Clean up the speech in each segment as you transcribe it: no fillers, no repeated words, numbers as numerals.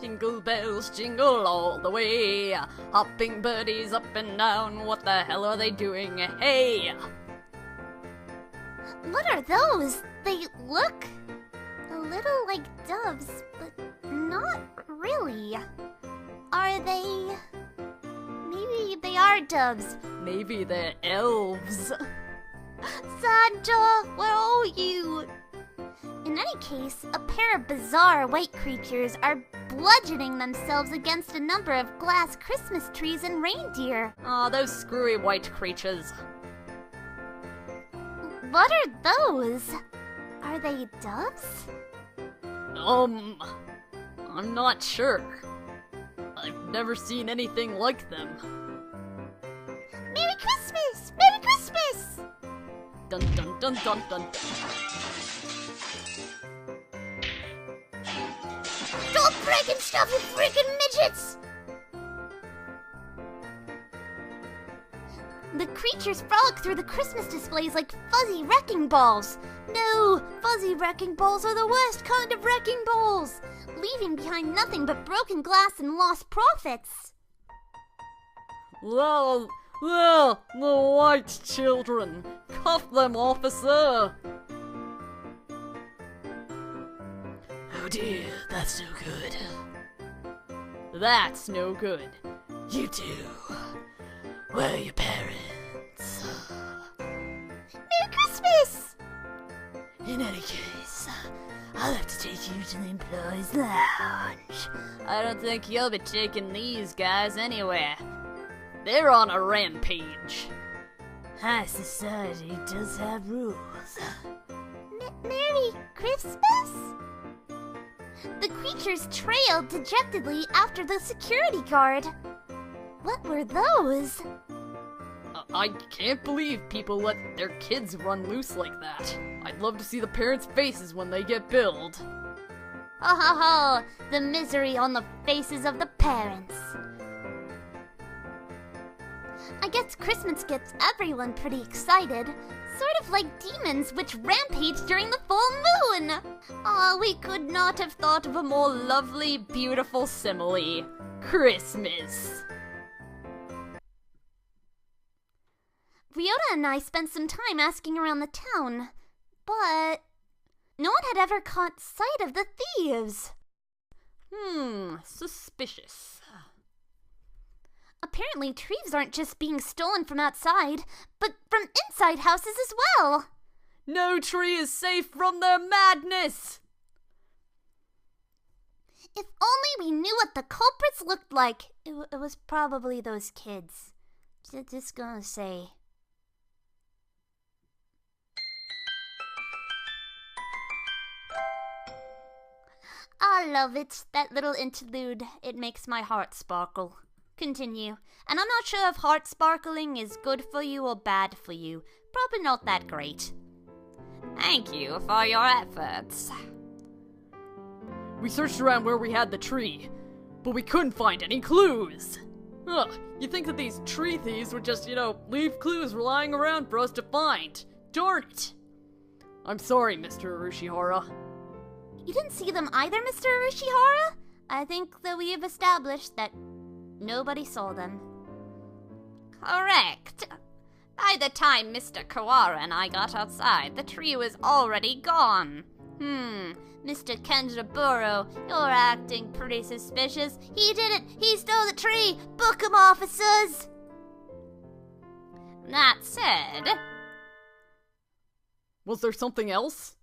Jingle bells jingle all the way, hopping buddies up and down, what the hell are they doing? Hey! What are those? They look a little like doves, but not really. Are they... Maybe they are doves. Maybe they're elves. Santa, where are you? In any case, a pair of bizarre white creatures are bludgeoning themselves against a number of glass Christmas trees and reindeer. Aw, those screwy white creatures. What are those? Are they doves? I'm not sure. I've never seen anything like them. Merry Christmas! Merry Christmas! Dun dun dun dun dun dun. Stop breaking stuff, you freaking midgets! The creatures frolic through the Christmas displays like fuzzy wrecking balls. No, fuzzy wrecking balls are the worst kind of wrecking balls, leaving behind nothing but broken glass and lost profits. The white children. Cuff them, officer. Oh dear, that's no good. That's no good. You two. Where are your parents? Merry Christmas! In any case, I'll have to take you to the employees' lounge. I don't think you'll be taking these guys anywhere. They're on a rampage. High society does have rules. Merry Christmas? The creatures trailed dejectedly after the security guard. What were those? I can't believe people let their kids run loose like that. I'd love to see the parents' faces when they get billed. Ha ha ha! The misery on the faces of the parents. I guess Christmas gets everyone pretty excited. Sort of like demons which rampage during the full moon. Ah, we could not have thought of a more lovely, beautiful simile. Christmas. Ryota and I spent some time asking around the town, but no one had ever caught sight of the thieves. Suspicious. Apparently, trees aren't just being stolen from outside, but from inside houses as well. No tree is safe from their madness! If only we knew what the culprits looked like. It was probably those kids. Just gonna say. I love it, that little interlude. It makes my heart sparkle. Continue. And I'm not sure if heart sparkling is good for you or bad for you. Probably not that great. Thank you for your efforts. We searched around where we had the tree, but we couldn't find any clues. You'd think that these tree thieves would just, leave clues lying around for us to find. Darn it. I'm sorry, Mr. Urushihara. You didn't see them either, Mr. Urushihara? I think that we have established that nobody saw them. Correct. By the time Mr. Kawara and I got outside, the tree was already gone. Mr. Kenzaburou, you're acting pretty suspicious. He did it! He stole the tree! Book him, officers! That said... Was there something else?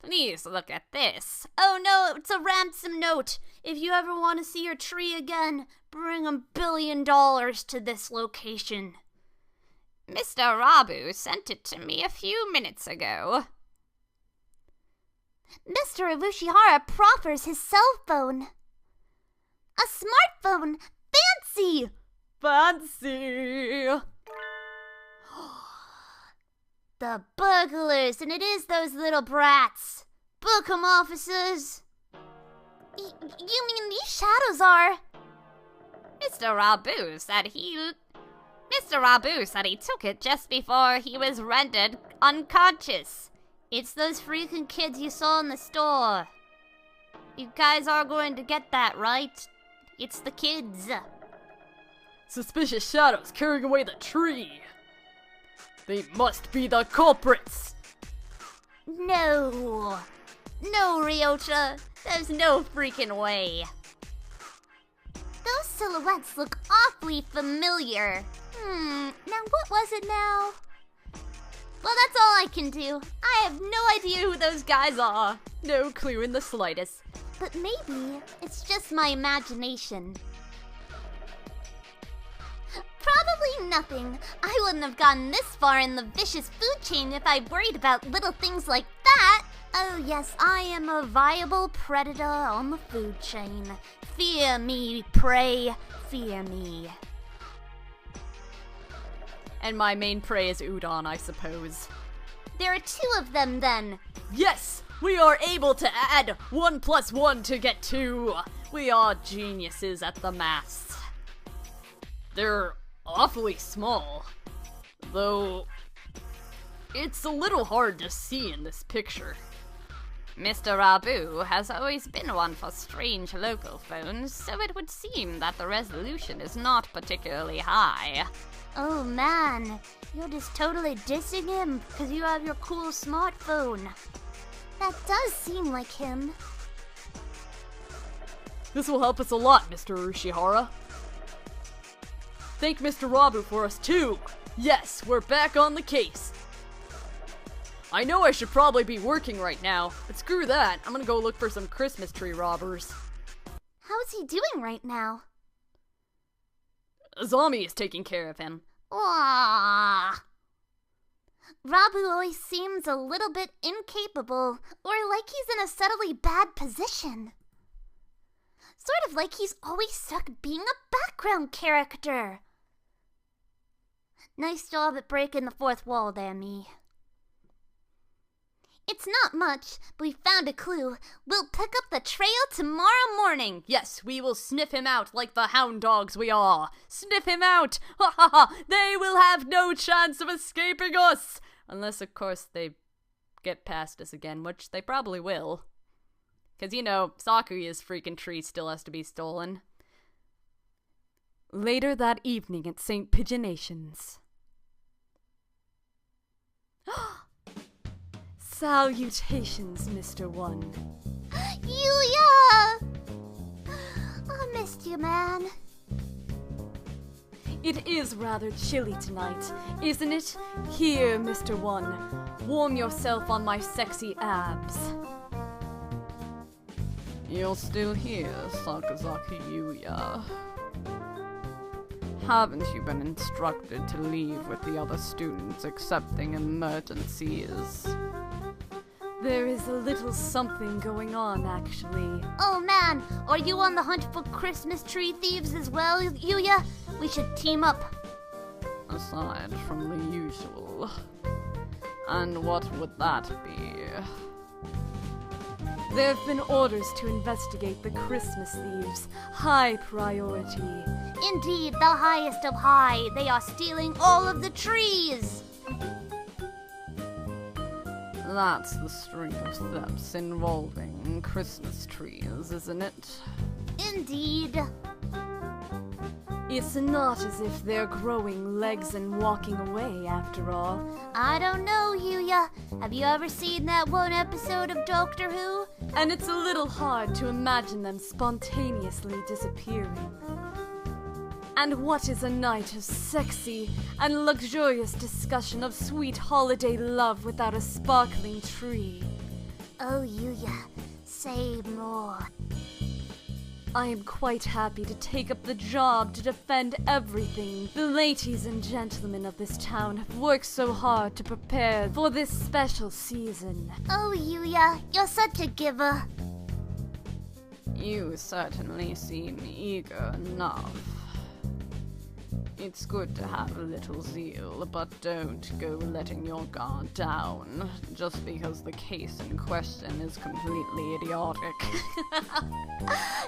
Please look at this. Oh no, it's a ransom note. If you ever want to see your tree again, bring $1 billion to this location. Mr. Rabu sent it to me a few minutes ago. Mr. Urushihara proffers his cell phone. A smartphone! Fancy! Fancy! The burglars, and it is those little brats. Book 'em, officers. You mean these shadows are... Mr. Rabu said he took it just before he was rendered unconscious. It's those freaking kids you saw in the store. You guys are going to get that, right? It's the kids. Suspicious shadows carrying away the tree. They must be the culprits. No. No, Ryota. There's no freaking way. Those silhouettes look awfully familiar. Now what was it now? Well, that's all I can do. I have no idea who those guys are. No clue in the slightest. But maybe it's just my imagination. Probably nothing. I wouldn't have gotten this far in the vicious food chain if I worried about little things like that. Oh yes, I am a viable predator on the food chain. Fear me, prey, fear me. And my main prey is udon, I suppose. There are two of them then. Yes! We are able to add 1 + 1 to get 2. We are geniuses at the maths. They're awfully small. Though, it's a little hard to see in this picture. Mr. Rabu has always been one for strange local phones, so it would seem that the resolution is not particularly high. Oh man, you're just totally dissing him because you have your cool smartphone. That does seem like him. This will help us a lot, Mr. Urushihara. Thank Mr. Rabu for us too. Yes, we're back on the case. I know I should probably be working right now, but screw that. I'm gonna go look for some Christmas tree robbers. How's he doing right now? Azami is taking care of him. Aww. Rabu always seems a little bit incapable, or like he's in a subtly bad position. Sort of like he's always stuck being a background character. Nice job at breaking the fourth wall there, me. It's not much, but we found a clue. We'll pick up the trail tomorrow morning. Yes, we will sniff him out like the hound dogs we are. Sniff him out! Ha ha ha! They will have no chance of escaping us! Unless, of course, they get past us again, which they probably will. Because, you know, Sakuya's freaking tree still has to be stolen. Later that evening at St. Pigeonations. Salutations, Mr. One. Yuuya! I missed you, man. It is rather chilly tonight, isn't it? Here, Mr. One, warm yourself on my sexy abs. You're still here, Sakazaki Yuuya. Haven't you been instructed to leave with the other students excepting emergencies? There is a little something going on, actually. Oh man, are you on the hunt for Christmas tree thieves as well, Yuuya? We should team up. Aside from the usual. And what would that be? There have been orders to investigate the Christmas Thieves. High priority. Indeed, the highest of high. They are stealing all of the trees. That's the string of thefts involving Christmas trees, isn't it? Indeed. It's not as if they're growing legs and walking away, after all. I don't know, Yuuya. Have you ever seen that one episode of Doctor Who? And it's a little hard to imagine them spontaneously disappearing. And what is a night of sexy and luxurious discussion of sweet holiday love without a sparkling tree? Oh, Yuuya, say more. I am quite happy to take up the job to defend everything. The ladies and gentlemen of this town have worked so hard to prepare for this special season. Oh, Yuuya, you're such a giver. You certainly seem eager enough. It's good to have a little zeal, but don't go letting your guard down, just because the case in question is completely idiotic.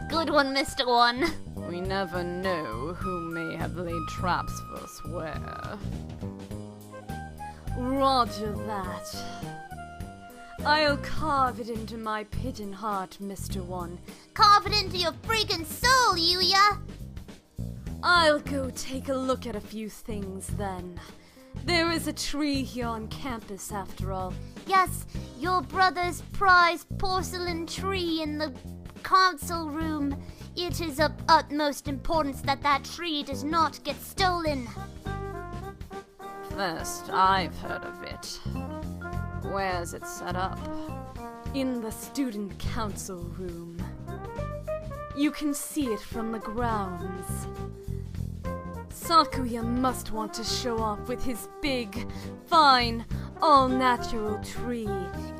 Good one, Mr. One. We never know who may have laid traps for us where. Roger that. I'll carve it into my pigeon heart, Mr. One. Carve it into your freaking soul, Yuuya! I'll go take a look at a few things then. There is a tree here on campus, after all. Yes, your brother's prized porcelain tree in the council room. It is of utmost importance that that tree does not get stolen. First, I've heard of it. Where's it set up? In the student council room. You can see it from the grounds. Sakuya must want to show off with his big, fine, all-natural tree.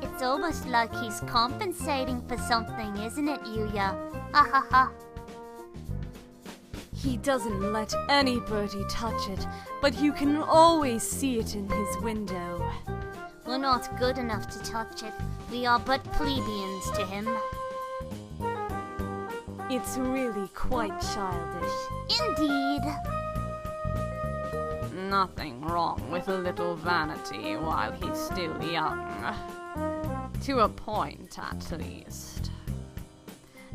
It's almost like he's compensating for something, isn't it, Yuuya? Ha ha ha. He doesn't let any birdie touch it, but you can always see it in his window. We're not good enough to touch it. We are but plebeians to him. It's really quite childish. Indeed. Nothing wrong with a little vanity while he's still young. To a point, at least.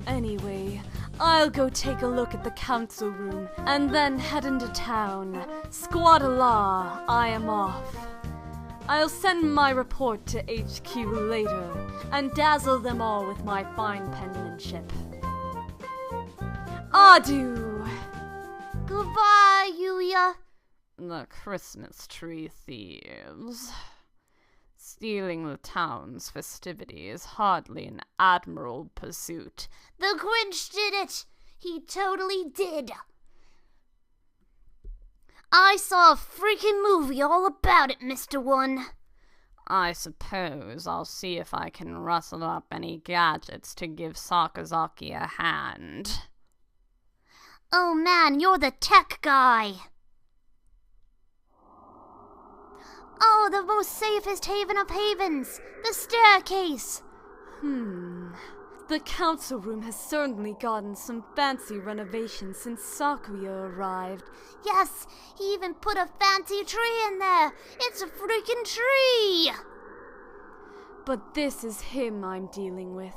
Anyway, I'll go take a look at the council room and then head into town. Squad-a-la, I am off. I'll send my report to HQ later and dazzle them all with my fine penmanship. Adieu! Goodbye, Yuuya. The Christmas tree thieves. Stealing the town's festivity is hardly an admirable pursuit. The Grinch did it! He totally did! I saw a freaking movie all about it, Mr. One. I suppose I'll see if I can rustle up any gadgets to give Sakazaki a hand. Oh man, you're the tech guy! Oh, the most safest haven of havens! The staircase! The council room has certainly gotten some fancy renovations since Sakuya arrived. Yes, he even put a fancy tree in there! It's a freaking tree! But this is him I'm dealing with.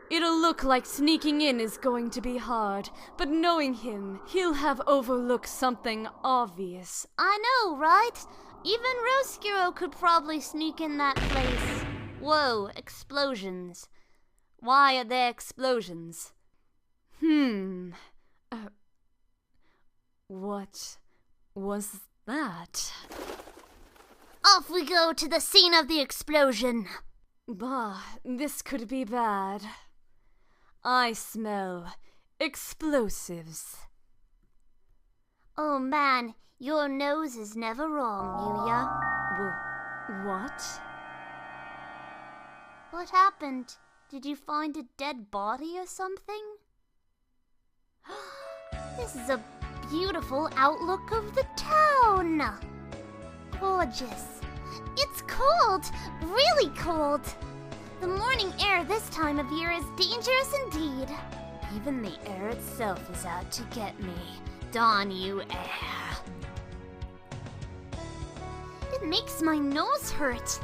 It'll look like sneaking in is going to be hard, but knowing him, he'll have overlooked something obvious. I know, right? Even Roscuro could probably sneak in that place. Whoa, explosions. Why are there explosions? What was that? Off we go to the scene of the explosion. Bah, this could be bad. I smell explosives. Oh man, your nose is never wrong, Yuuya. What? What happened? Did you find a dead body or something? This is a beautiful outlook of the town. Gorgeous. It's cold, really cold. The morning air this time of year is dangerous indeed. Even the air itself is out to get me. Darn you, air. It makes my nose hurt.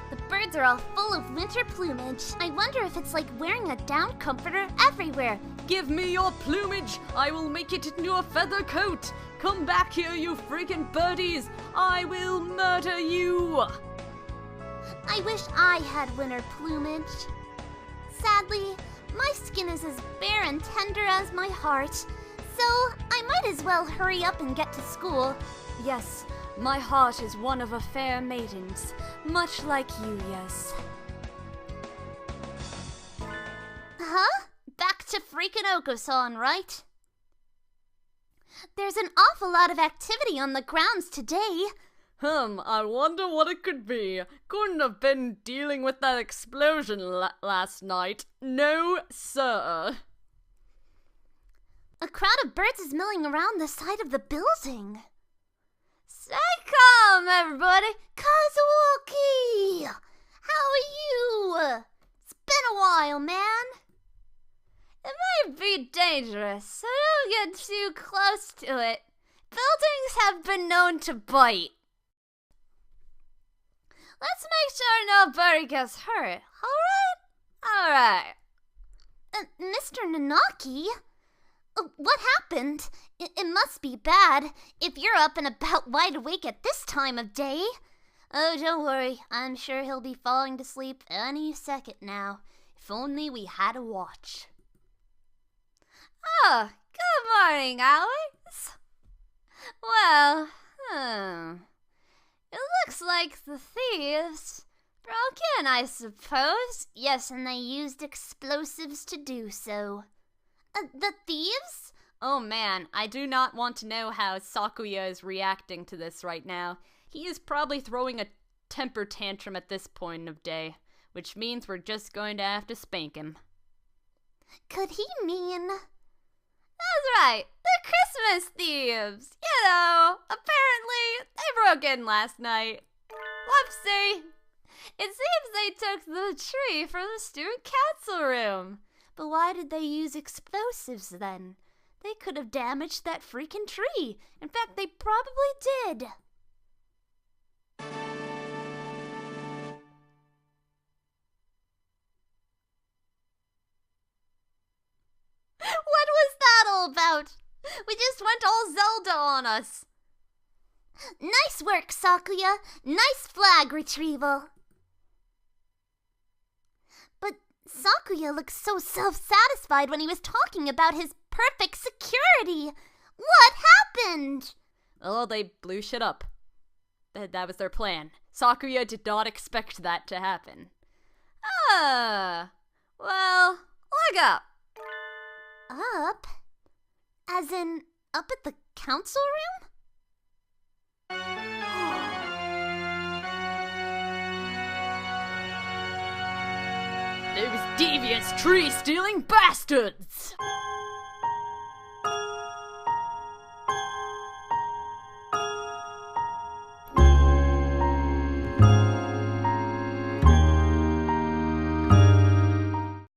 The birds are all full of winter plumage. I wonder if it's like wearing a down comforter everywhere. Give me your plumage! I will make it into a feather coat! Come back here, you freaking birdies! I will murder you! I wish I had winter plumage. Sadly, my skin is as bare and tender as my heart, so I might as well hurry up and get to school. Yes, my heart is one of a fair maiden's, much like Yuuya's. Huh? Back to freaking Oko-san, right? There's an awful lot of activity on the grounds today. I wonder what it could be. Couldn't have been dealing with that explosion last night. No, sir. A crowd of birds is milling around the side of the building. Stay calm, everybody. Kazuaki! How are you? It's been a while, man. It might be dangerous, so don't get too close to it. Buildings have been known to bite. Let's make sure nobody gets hurt, alright? Mr. Nanaki? What happened? It must be bad, if you're up and about wide awake at this time of day. Oh, don't worry, I'm sure he'll be falling to sleep any second now. If only we had a watch. Oh, good morning, Alex. Well, it looks like the thieves broke in, I suppose. Yes, and they used explosives to do so. The thieves? Oh man, I do not want to know how Sakuya is reacting to this right now. He is probably throwing a temper tantrum at this point of day, which means we're just going to have to spank him. Could he mean... That's right, the Christmas Thieves! You know, apparently they broke in last night. Whoopsie! It seems they took the tree from the student council room. But why did they use explosives then? They could have damaged that freaking tree. In fact, they probably did. What was that all about? We just went all Zelda on us. Nice work, Sakuya. Nice flag retrieval. But Sakuya looked so self-satisfied when he was talking about his perfect security. What happened? Oh, they blew shit up. That was their plan. Sakuya did not expect that to happen. Well, look up. Up? As in, up at the council room? Those devious tree-stealing bastards!